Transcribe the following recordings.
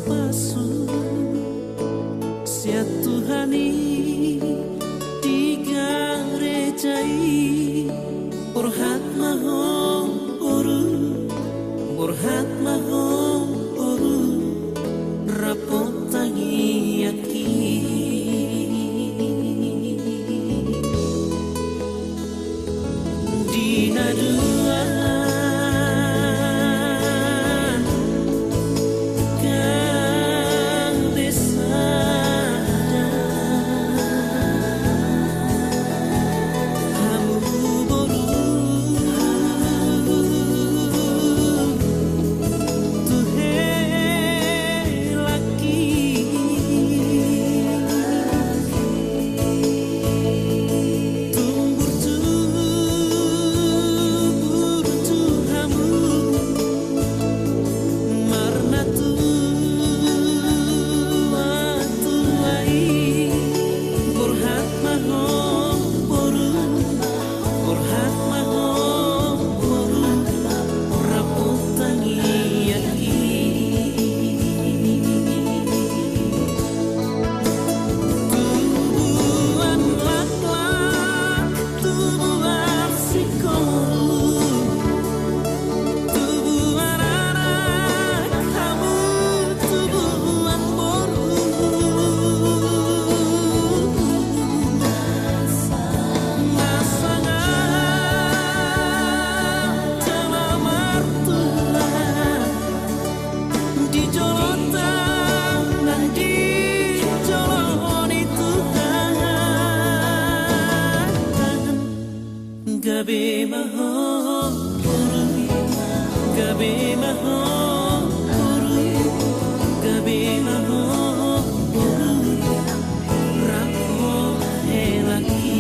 pasu-pasu sia Tuhani digarejai burhat mahom uru burhat mahom uru rapotangi aki dina dua gabe mahom uru gabe mahom uru gabe mahom uru rapo elaki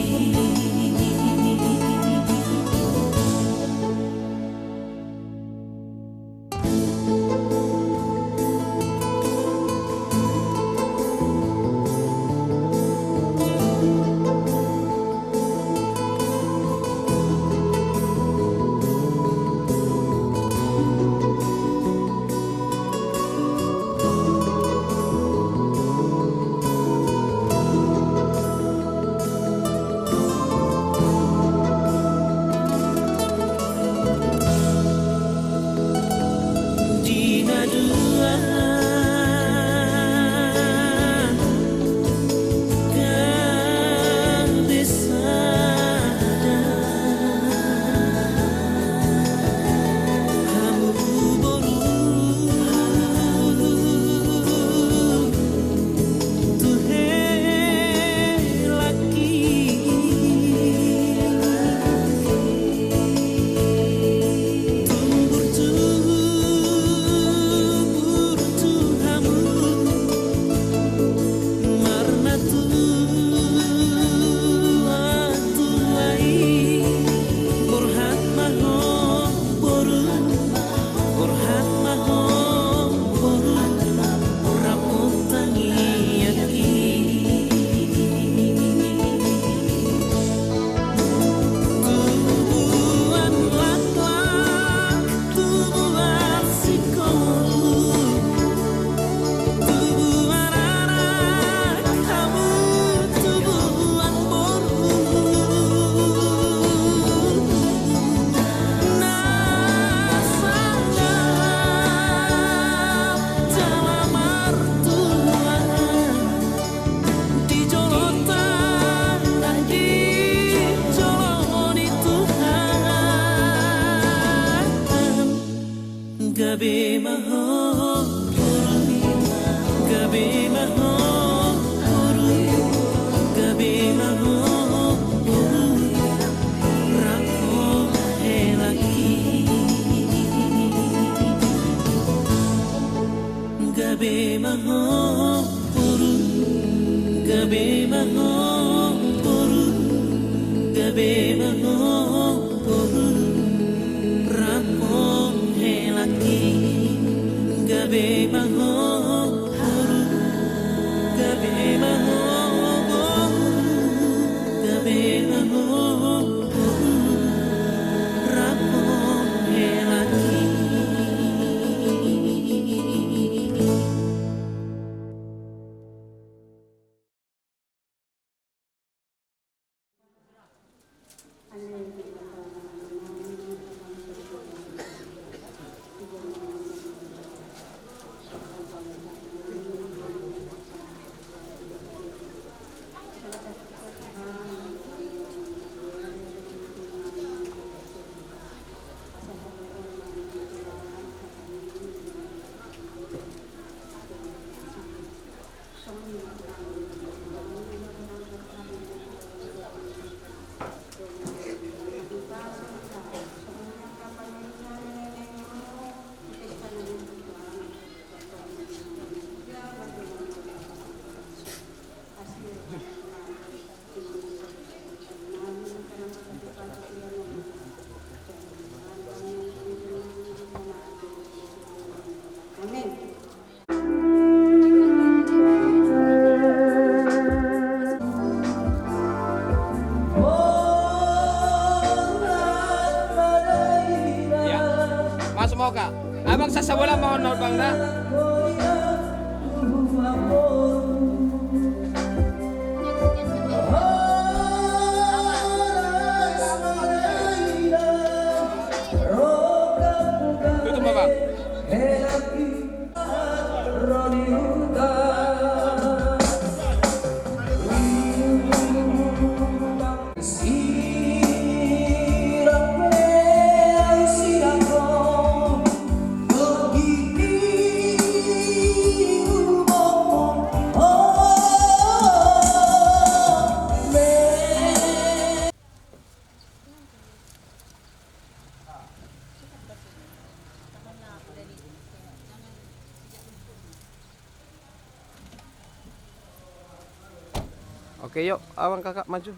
gabe mahom uru gabe mahom uru gabe mahom uru rapo elaki gabe mahom uru gabe mahom uru gabe mahom uru rapo elaki gabe mahom uru gabe mahom uru gabe mahom uru rapo elaki magsasawala mahon na bang na. Tutup ba bang? Oke yuk, awang kakak maju.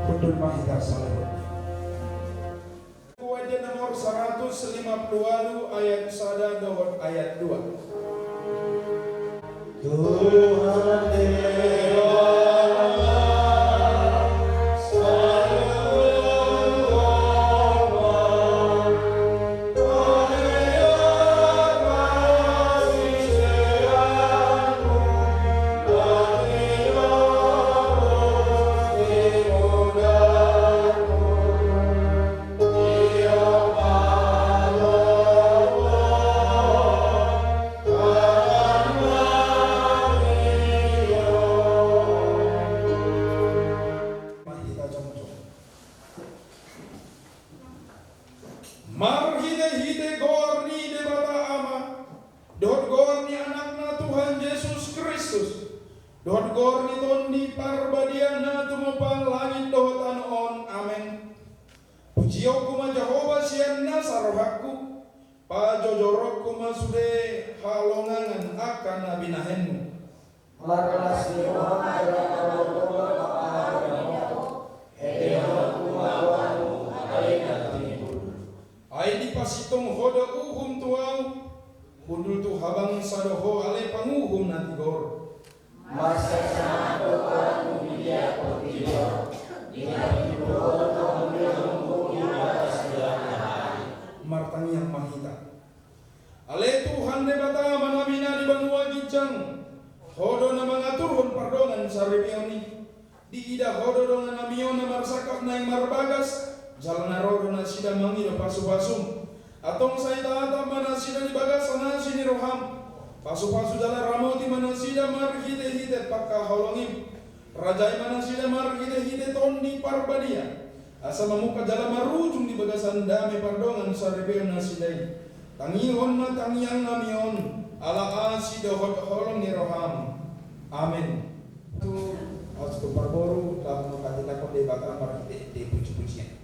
Mundur mahita salam. Kuwajan nomor 150 ayat 1 dan ayat 2. Tuhan Dewa marhide gorni de bata ama dot gorni anakna Tuhan Yesus Kristus dot gorni tondi parbadiana tumupang langit dot anon amen. Pujiyo kuma Jehova sianna sarohaku pajojorok kuma sude halongangan akan abinahenmu marlas Jehova ay di pasitong hoda uhum tuang kundul tu habang sadoho ale panguhum na tigor masa sana tuan mulia kotiyo dinapibro tomilmu ibatas belakang martang yang mahita ale Tuhan de bata manamina di banua gijang hodo na mangaturhon pardongan saribioni di ida hodo dongan namion na marsakap na yang marbagas jalan rodo na sida mangido pasu-pasum atong sa itaata mana sida di bagasana sini roham pasu-pasu jalan ramoti mana sida marhide-hide pakka holongim rajai mana sida marhide-hide tondi parbadia asa mamuka jalan marujung di bagasan dame pardongan saribeo na sidai tangihon na tangiang namion ala asida holong ni roham amin tu astu parboru dalam katika konde bakal marhide de puji-pujian.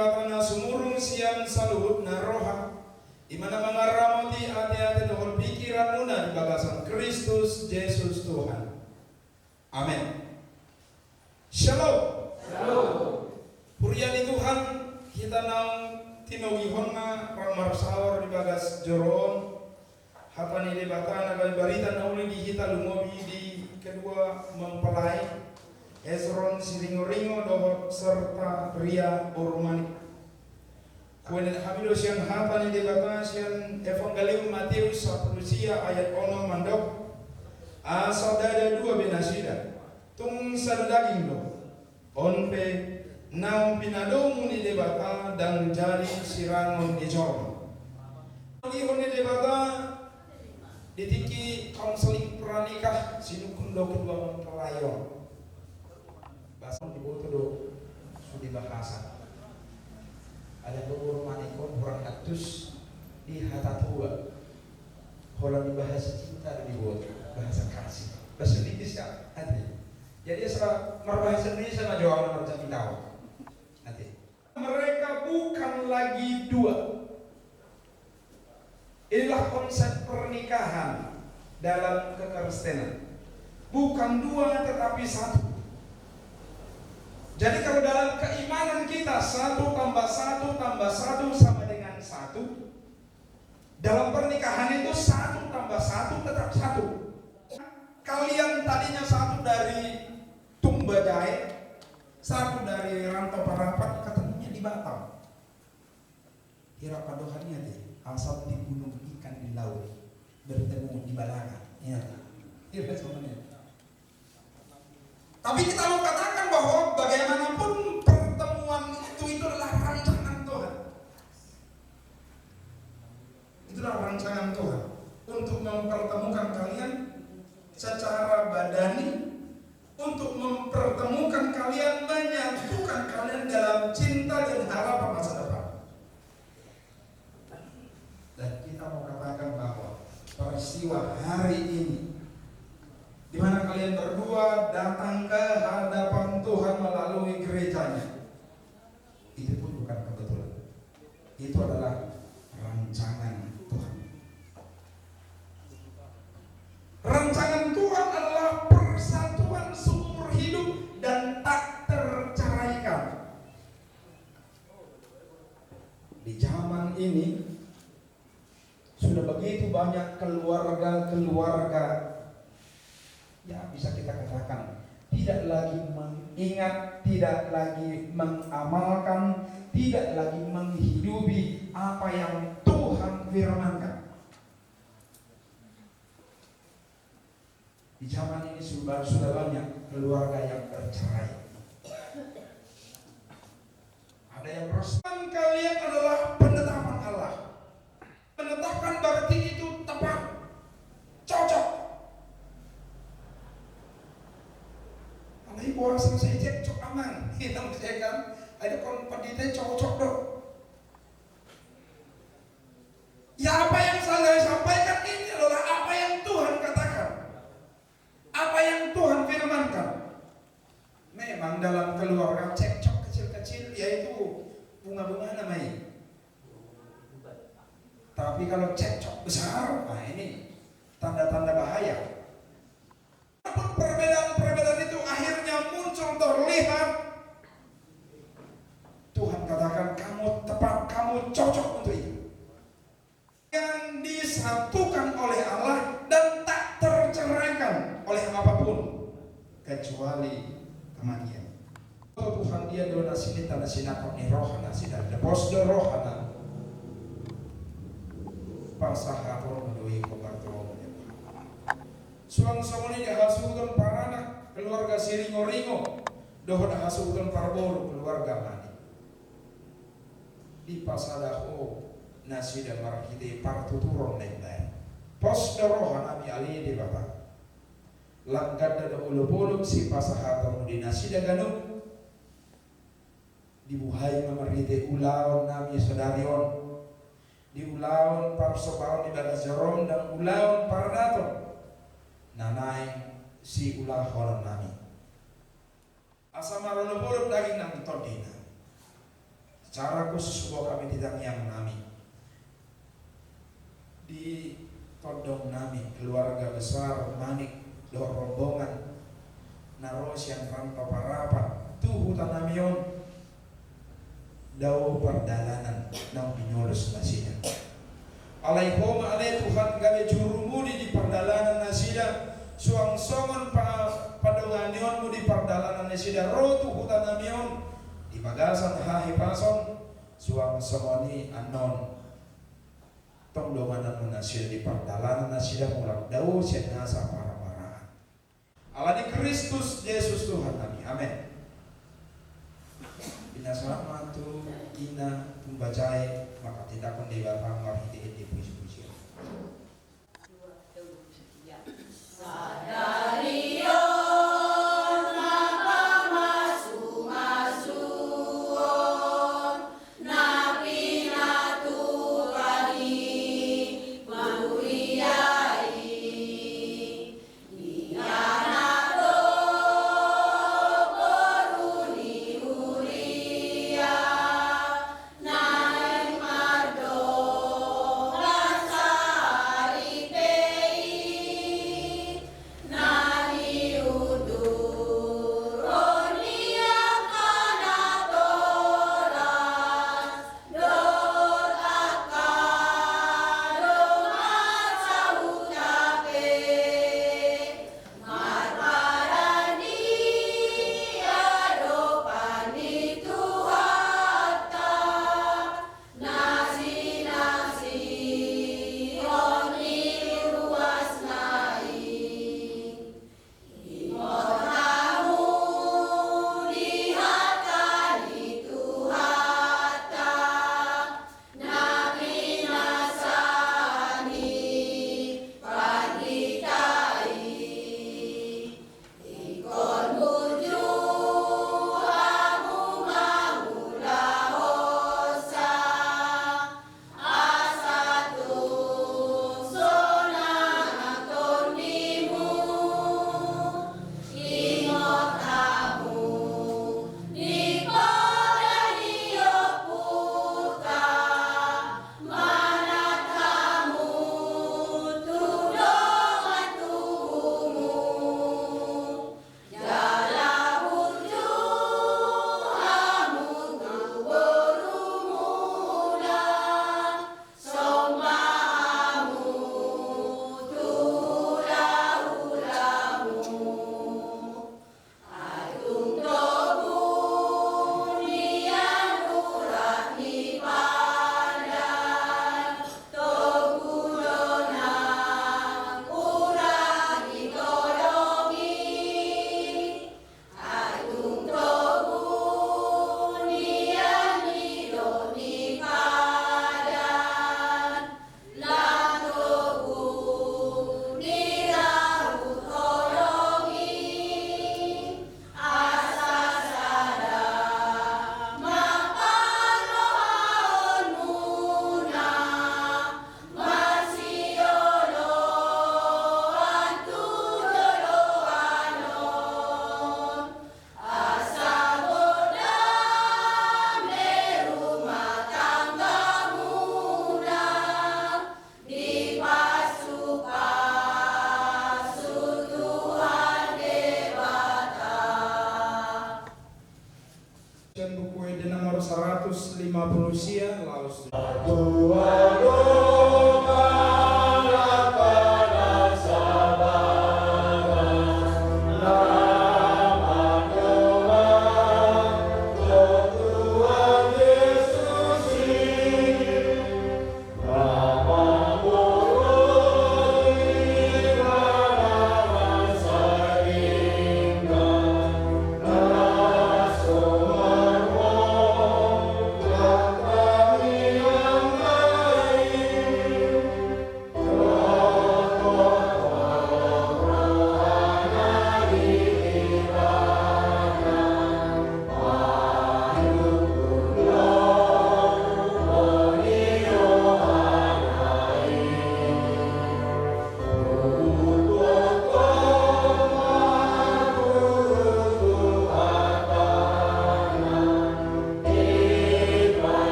batana sumurung siang saluhut na roha imana mangaramoti ati-ati dohol pikiran muna di bagasan Kristus Yesus Tuhan. Amin. Shalom. Shalom. Puriani Tuhan kita naung tinogihon na ramar sahur di bagas joron hapani di batana bali barita na uli di kita lumobi di kedua mempelai Ezron siringo-ringo dohot serta Ria Borumani. Kuenet habido siang hapani di batana siang Evangelium Matius 10 ayat 6 mandok asal dada 2 benasida tung sadaging do onpe naung pinadomu ni debata dan jadi sirangon di jorong. Ihon ni debata ditiki konseling pranikah sinukun do kedua mempelayon. Bahasa di boto do sudah bahasa. Ada beberapa manikon orang atus di hatatua. Kalau di bahasa cinta di boto bahasa kasih. Bahasa Inggris ya ada. Jadi setelah berbahasa Indonesia sama Jawa macam tahu. Mereka bukan lagi dua. Inilah konsep pernikahan dalam kekristenan. Bukan dua tetapi satu. Jadi kalau dalam keimanan kita 1 tambah 1 tambah 1 sama dengan 1. Dalam pernikahan itu 1 tambah 1 tetap 1. Kalian tadinya 1 dari Tumbajai, 1 dari Rantau Parapat, ketemunya di Batam. Kira padohannya deh, asal di gunung ikan di laut, bertemu di Balangan. Ya, kira semuanya. Tapi kita mau katakan bahwa bagaimanapun pertemuan itu adalah rancangan Tuhan. Itulah rancangan Tuhan untuk mempertemukan kalian secara badani, untuk mempertemukan kalian, menyatukan kalian dalam cinta dan harapan masa depan. Dan kita mau katakan bahwa peristiwa hari ini di mana kalian berdua datang ke hadapan Tuhan melalui gerejanya, itu pun bukan kebetulan. Itu adalah rancangan Tuhan. Rancangan Tuhan adalah persatuan seumur hidup dan tak terceraikan. Di zaman ini sudah begitu banyak keluarga-keluarga, ya bisa kita katakan tidak lagi mengingat, tidak lagi mengamalkan, tidak lagi menghidupi apa yang Tuhan firmankan. Di zaman ini sudah banyak keluarga yang bercerai. Ada yang bersepakat kalian adalah penetapan Allah. Penetapan berarti itu tepat, cocok. Ini orang selesai cek cok aman. Kita kan ada kompetisi cocok dong. Ya apa yang saya sampaikan ini adalah apa yang Tuhan katakan, apa yang Tuhan firmankan. Memang dalam keluarga cekcok kecil-kecil yaitu bunga-bunga namanya. Tapi kalau cekcok besar, nah ini tanda-tanda bahaya. Perbedaan-perbedaan itu akhirnya muncul terlihat. Tuhan katakan kamu tepat, kamu cocok untuk itu. Yang disatukan oleh Allah dan tak terceraikan oleh apapun kecuali kematian. Tuhan dia donasi ini tanah sinakon ni rohana sidar depos do rohana pasahapon doi kobarto. Suang samuni dihasutan para anak keluarga siringo-ringo, dohon hasutan para boro keluarga mani. Di pasadaho nasi dan markite partuturon lain-lain. Pos dorohan abi ali di bapak. Langgad dada ulu-ulu si pasahatan di nasi dan ganung. Dibuhay markite ulaon nabi sadarion. Di ulaon para sopaon di bagas jarom dan ulaon para daton. Nanay si ulah horon nami. Asama rono bolok daging nang todina. Secara khusus bahwa kami tidak yang nami di todong nami keluarga besar manik do rombongan narosian rantau parapan tuh hutan namion dau perdalanan nang minulus nasida alaihoma alai Tuhan kami jurumudi di perdalanan nasida suang songon padonganionmu di perdalanan nasida rotu hutan namion di bagasan hahi pason suang songoni anon tong donganan menasida di perdalanan nasida mulak dau sian nasa para-paraan Allah di Kristus Yesus Tuhan kami amin. Ina selamat tu ina pembacai maka tidak akan dibarang marhiti di puji-puji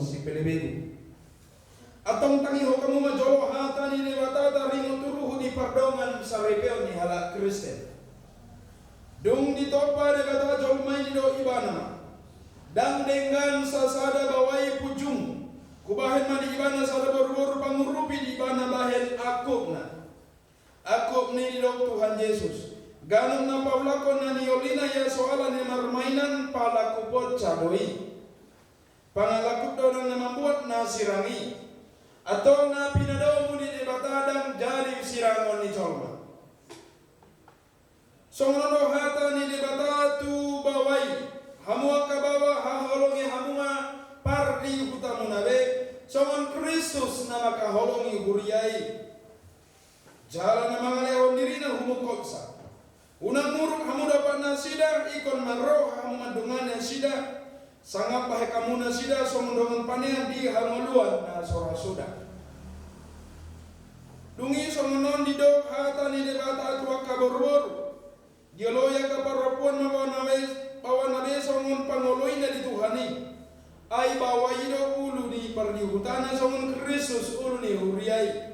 si pelebedi. Atong tangiho kamu majolo hata ni batata ringo turuhu di pardongan sa rebel ni hala Kristen. Dung ditopa de kata jolmai ni do ibana. Dang dengan sasada bawai pujung. Kubahen mani ibana sada boru-boru pangurupi di ibana bahen akupna. Akup ni do Tuhan Yesus. Ganun na paulakon na niolina ya soalan ni marmainan palakupot cadoi. Pangalakut do nang membuat nasirangi. Atau na pinadaw mo ni batadang jadi sirangon ni Jolma. Songono hata ni batatu bawai. Hamua kabawa haholongi hamua pardi hutamu nabe. Songon Kristus nama kaholongi huriai. Jalan nama ngalehon diri na humukoksa. Unang muruk hamu dapat nasida ikon maroh hamu mandungan nasida. Sangat baik kamu nasida somondongan panen di hamuluan na sora sudah. Dungi somonon di dok hata ni debata atuak kabor-bor. Dialoya kaparapuan bawa nabe somon pangoloy na dituhani. Ay bawa ido ulu di pardihutana somon Kristus ulu ni huriay.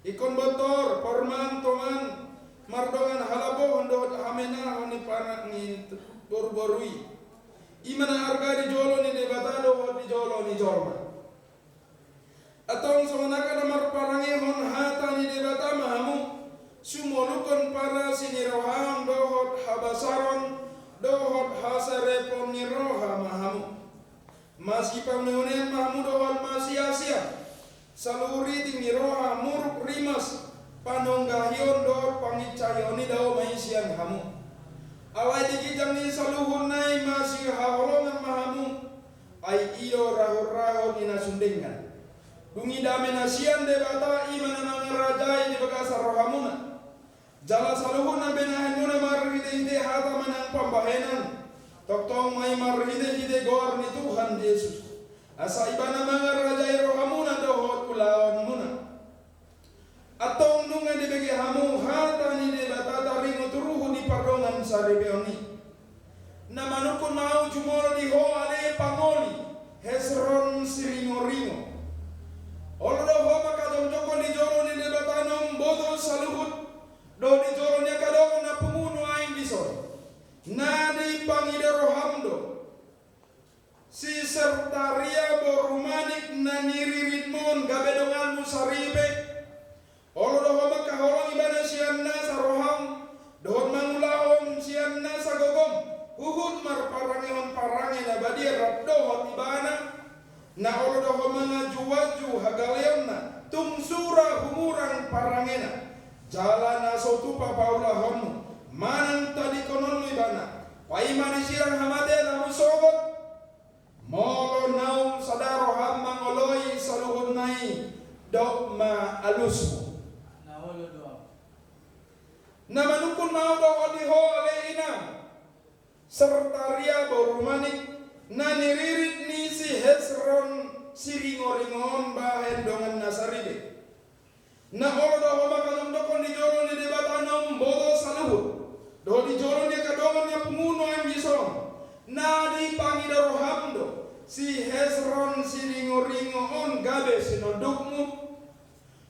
Ikon botor porman toman mardongan halabo hondo hamena honi panak ni bor-borui. Imana harga di jolo ni debatado di jolo ni jorma. Atong sonaka namar parangi hon hata ni debata mahamu. Sumolukon para siniroham dohot habasaron dohot hasarepon ni roha mahamu. Masih pameunen mahamu dohot masih asia. Saluri ting roha muruk rimas panonggahion dohot pangicayoni dao maisian hamu. Alai dikijang ni saluhun nai masih haholongan mahamu. Ai iyo rahor-rahor ni nasundengan. Dungi dame nasian debata imana mangarajai di bekasa rohamuna. Jala saluhun na benahan muna marhide-hide hata manang pambahenan. Toktong may marhide-hide gor ni Tuhan Yesus. Asa ibana mangarajai rohamuna dohot kulawan muna. Atong nunga dibagi hamu hata ni debata taringo turuhu di pardongan sa rebeoni. Na manukun mau jumolo di ho ale pangoli Hesron siringo-ringo. Olo do ho makadong joko di jolo ni debata nom botol saluhut. Do di jolo ni kadong na pumuno aing bisoy. Na di pangida rohamdo. Si sertaria borumanik na niririt mon gabedongan musaribe. Olo doho makaholong ibana sianna sa roham. Dohon mangulahon sianna sa gogom. Uhud marparangihon parangi na badir rat dohot ibana. Na olo doho mga juwaju hagaleon na. Tungsura humurang parangena. Jala na sotupa paulahon mo. Manang tadi konon mo ibana. Paimani sirang hamade na musogot. Molo naum sadaro ham mangoloy saluhun nai. Dogma alusmo. Na manukun mau do odiho ale inam serta ria borumanik na niririt ni si Hesron siringo-ringon bahen dongan nasaribe. Na olo do makalong dokon di jolo ni debatanong bodo saluhut. Do di jolo ni kadongan na pumuno ang gisong. Na di pangida rohamdo si Hesron siringo-ringon gabe sinodukmu.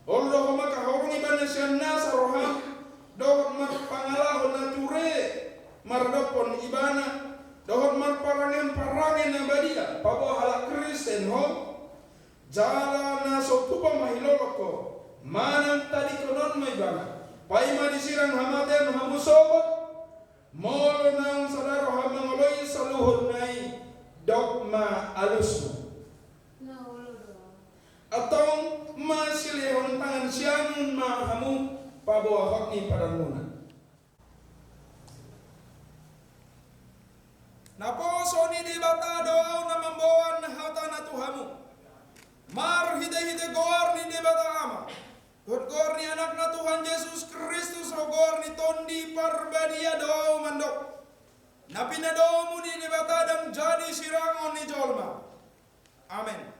Olo do makahorong ibana siya nasa roham. Dohot mar pangalahon na ture mardopon ibana dohot mar parangen na badia pabo hala Kristen ho jala na sotupa mahiloloko manang tadi konon mo ibana paima disirang hamaten hamusobot molo nang sadaro hamangoloy saluhod nai dogma alusmo atong masilihon tangan siyan mahamu pabawa hakni padang muna. Naposo ni di bata doaw na mambawan hata na tuhamu. Mar hide-hide goar ni di bata ama. Goar ni anak na Tuhan Yesus Kristus o goar ni tondi parbadia doaw mandok. Napinadaw mo ni di bata dang jadi sirangon ni Jolma. Amen.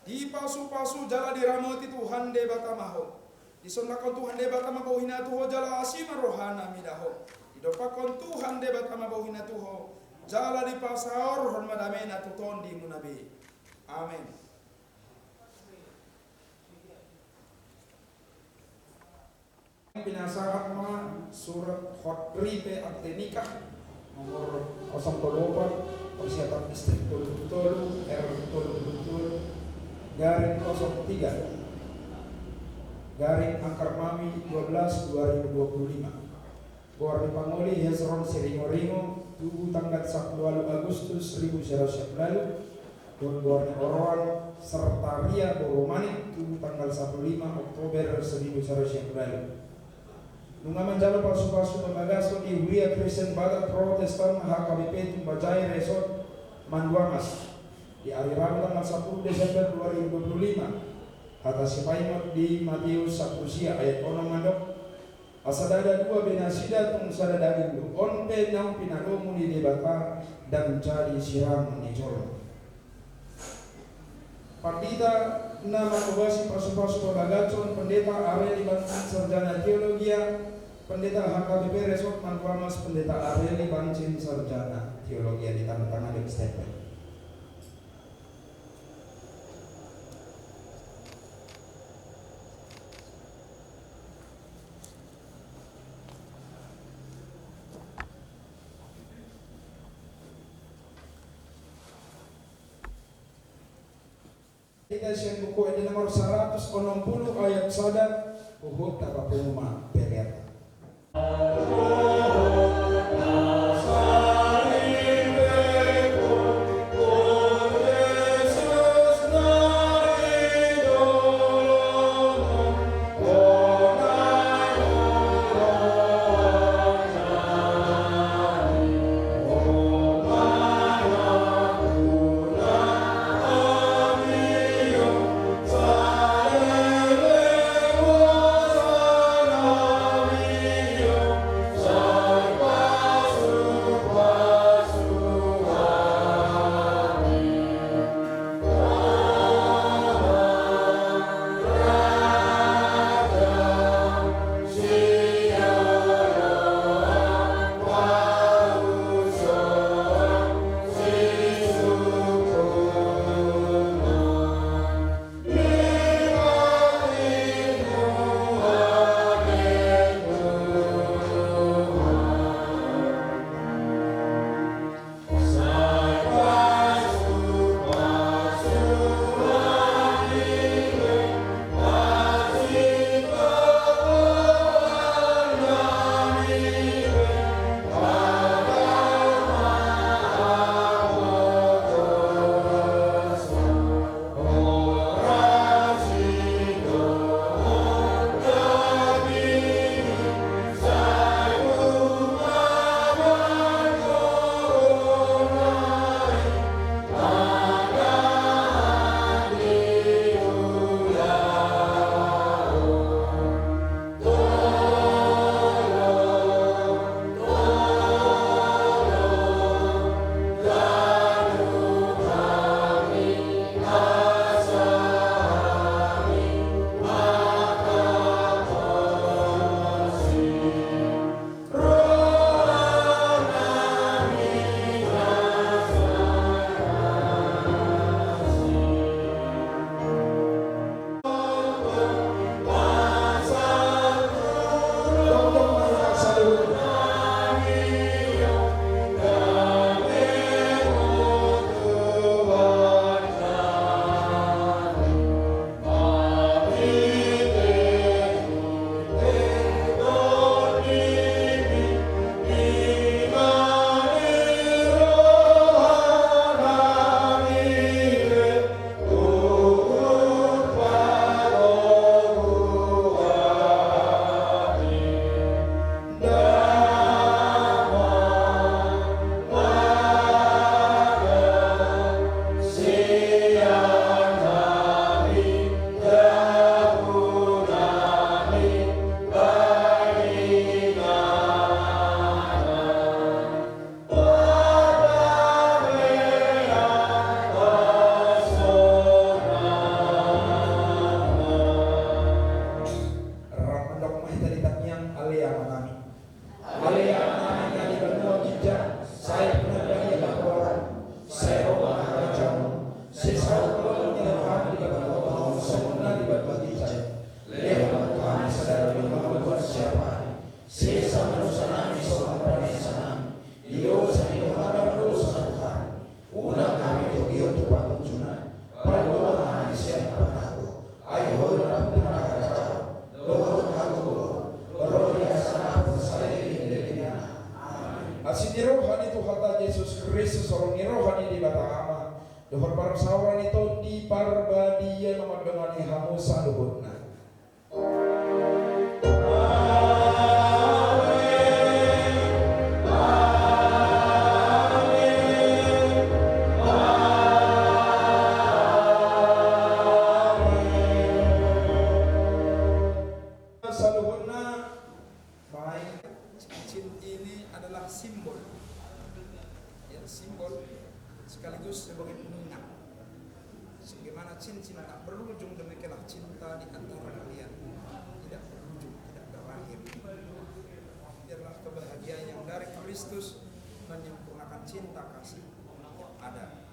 Di pasu-pasu jala diramoti Tuhan debata maho. Disonlakan Tuhan debata maho hinatu ho jala asima rohana midaho. Dopakon Tuhan debat kama bawina tuho. Jala di pasahor hormadame na tuton di munabi. Amin. Pinasahat mga surat Khotripe at Tenika nomor 08 persiapan distrik Tolu R garing 03 garing Angkar Mami 12 2025 Bor Pangoli Hezron Siringo Tugu tanggal 10 Agustus 1900 Don Borne Oroan serta Ria Boromani Tugu tanggal 15 Oktober 1900 Nunga manjalo pasu-pasu pembagaso di Huria Kristen Bagat Protestan HKBP Tumbajaya Resort Manduamas di hari Rabu tanggal 10 Desember 2025 kata Sipaimot di Matius 1 ayat 6 mandok asadada 2 benasida tung sadada dulu onpe nang pinadomu di debata dan jadi siram nijol Partita nama obasi pasu-pasu pembagason pendeta Areli Bancin Sarjana Teologia Pendeta HKBP Resort Manduamas Pendeta Areli Bancin Sarjana Teologia ditandatangani di statement. Kita siang buku ini nomor 160 ayat sada uhud tapa penguma periat. Amin. bata Yesus Kristus orang rohani di bata ama. Dohor parsauran itu di parbadia nomor dengan hamu saluhutna. Simbol, ya, simbol sekaligus sebagai pengingat bagaimana cinta berujung, demikianlah cinta di antara kalian tidak berujung, tidak berakhir. Biarlah kebahagiaan yang dari Kristus menyempurnakan cinta kasih yang ada